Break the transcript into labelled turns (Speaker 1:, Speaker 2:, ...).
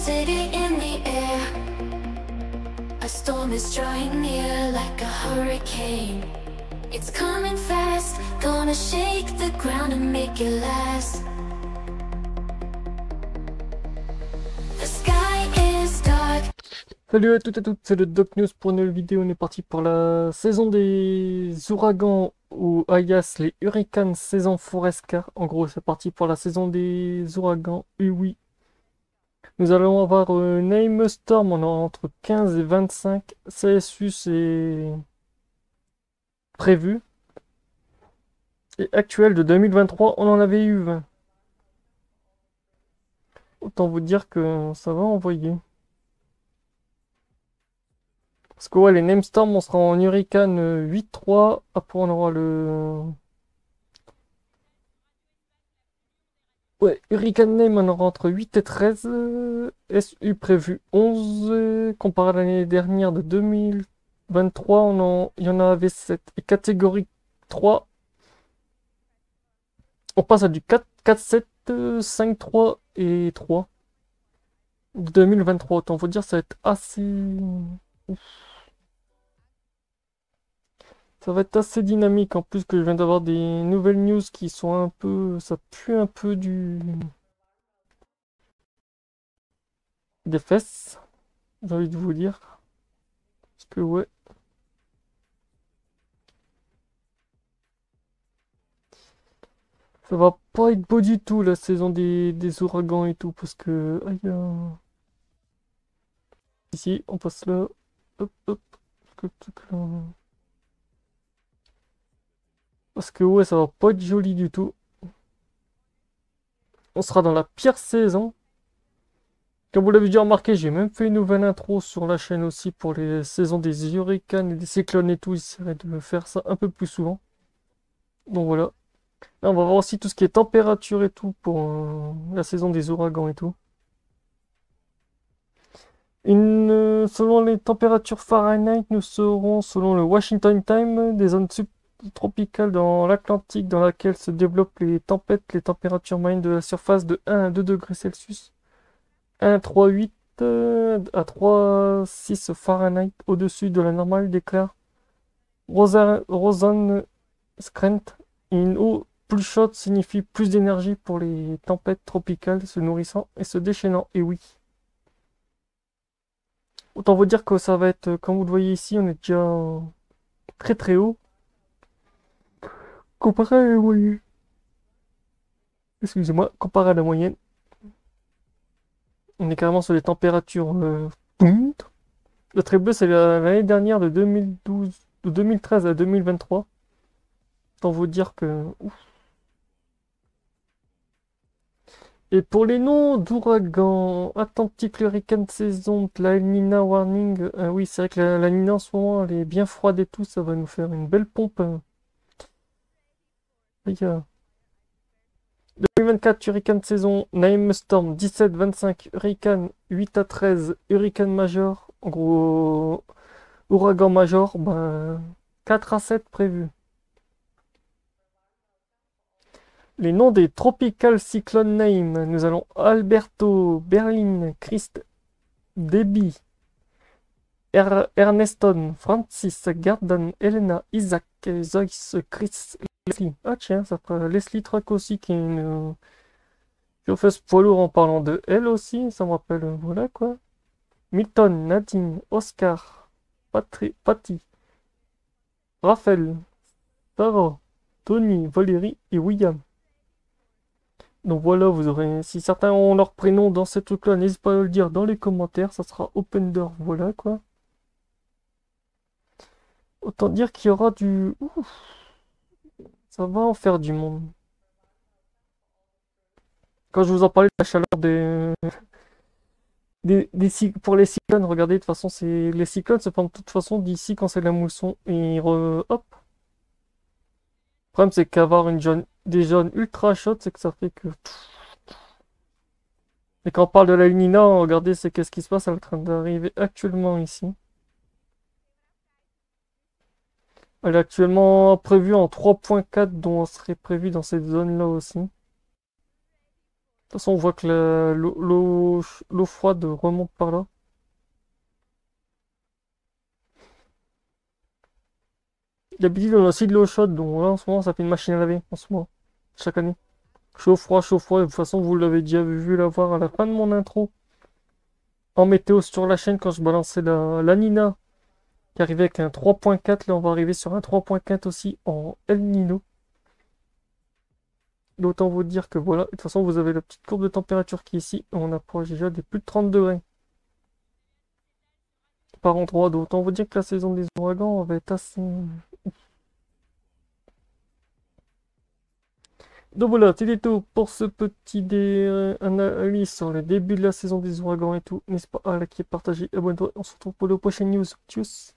Speaker 1: electricity in the air. A storm is drawing near like a hurricane. It's coming fast, gonna shake the ground and make it last. The sky is dark.
Speaker 2: Salut à toutes et à toutes, c'est le Doc News pour une nouvelle vidéo. On est parti pour la saison des ouragans ou alias les hurricanes saison Forescar. En gros, c'est parti pour la saison des ouragans. Oui. Nous allons avoir Name Storm, on a entre 15 et 25. CSU est prévu. Et actuel de 2023, on en avait eu 20. Autant vous dire que ça va envoyer. Parce que ouais, les Name Storm, on sera en Hurricane 8-3. Après, on aura le... Ouais, Hurricane Name, on aura entre 8 et 13. SU prévu 11. Comparé à l'année dernière de 2023, il y en avait 7. Et catégorie 3, on passe à du 4, 4, 7, 5, 3 et 3. De 2023, autant vous dire, ça va être assez... Ouf. Ça va être assez dynamique, en plus que je viens d'avoir des nouvelles news qui sont un peu... Ça pue un peu des fesses, j'ai envie de vous dire. Parce que ouais. Ça va pas être beau du tout la saison des ouragans et tout, parce que... Aïe, ici, on passe là. Hop. Parce que ouais, ça va pas être joli du tout. On sera dans la pire saison. Comme vous l'avez déjà remarqué, j'ai même fait une nouvelle intro sur la chaîne aussi pour les saisons des hurricanes et des cyclones et tout. J'essaierai de faire ça un peu plus souvent. Donc voilà. Là, on va voir aussi tout ce qui est température et tout pour la saison des ouragans et tout. Selon les températures Fahrenheit, nous serons, selon le Washington Time, des zones subtropicales dans l'Atlantique dans laquelle se développent les tempêtes, les températures moyennes de la surface de 1 à 2 degrés Celsius. 1,38 à 3,6 Fahrenheit au-dessus de la normale, déclare Rosanne Skrent. Une eau plus chaude signifie plus d'énergie pour les tempêtes tropicales se nourrissant et se déchaînant. Et oui. Autant vous dire que ça va être, comme vous le voyez ici, on est déjà très très haut. Comparé à la moyenne. Excusez-moi, comparé à la moyenne. On est carrément sur les températures. Le trait bleu, c'est l'année dernière de 2012, de 2013 à 2023. Autant vous dire que... Ouf. Et pour les noms d'ouragans, Atlantic Hurricane Saison, la El Nina Warning, oui, c'est vrai que la Nina en ce moment, elle est bien froide et tout, ça va nous faire une belle pompe. 2024 Hurricane Saison, Naim Storm 17-25, Hurricane 8 à 13, Hurricane Major, en gros, ouragan Major, 4 à 7 prévus. Les noms des Tropical Cyclone Name, nous allons Alberto, Berlin, Christ, Debbie, Erneston, Francis, Gardan, Elena, Isaac, Zois, Chris, Leslie. Ah tiens, ça fera Leslie Truck aussi qui est une chauffeuse poids lourd en parlant de elle aussi, ça me rappelle, voilà quoi. Milton, Nadine, Oscar, Patty, Raphaël, Sarah, Tony, Valérie et William. Donc voilà, vous aurez, si certains ont leur prénom dans ce truc-là, n'hésitez pas à le dire dans les commentaires, ça sera open door, voilà quoi. Autant dire qu'il y aura du... Ouf, ça va en faire du monde. Quand je vous en parlais de la chaleur pour les cyclones, regardez, de toute façon, les cyclones se forment de toute façon d'ici quand c'est la mousson. Et hop. Le problème, c'est qu'avoir des zones ultra chaudes, c'est que ça fait que... Et quand on parle de la Nina, regardez, c'est qu'est-ce qui se passe, elle est en train d'arriver actuellement ici. Elle est actuellement prévue en 3.4, dont on serait prévu dans cette zone-là aussi. toute façon, on voit que l'eau froide remonte par là. D'habitude, on a aussi de l'eau chaude, donc là, en ce moment, ça fait une machine à laver, en ce moment, chaque année. Chaud, froid, chaud, froid. De toute façon, vous l'avez déjà vu la voir à la fin de mon intro. En météo sur la chaîne, quand je balançais la Nina, qui arrivait avec un 3.4, là, on va arriver sur un 3.4 aussi en El Nino. D'autant vous dire que voilà, de toute façon, vous avez la petite courbe de température qui est ici. On approche déjà des plus de 30 degrés par endroit. D'autant vous dire que la saison des ouragans va être assez. Donc voilà, c'était tout pour ce petit analyse sur le début de la saison des ouragans et tout. N'hésitez pas à liker, partager, abonner-toi. On se retrouve pour les prochaines news. Tchuss!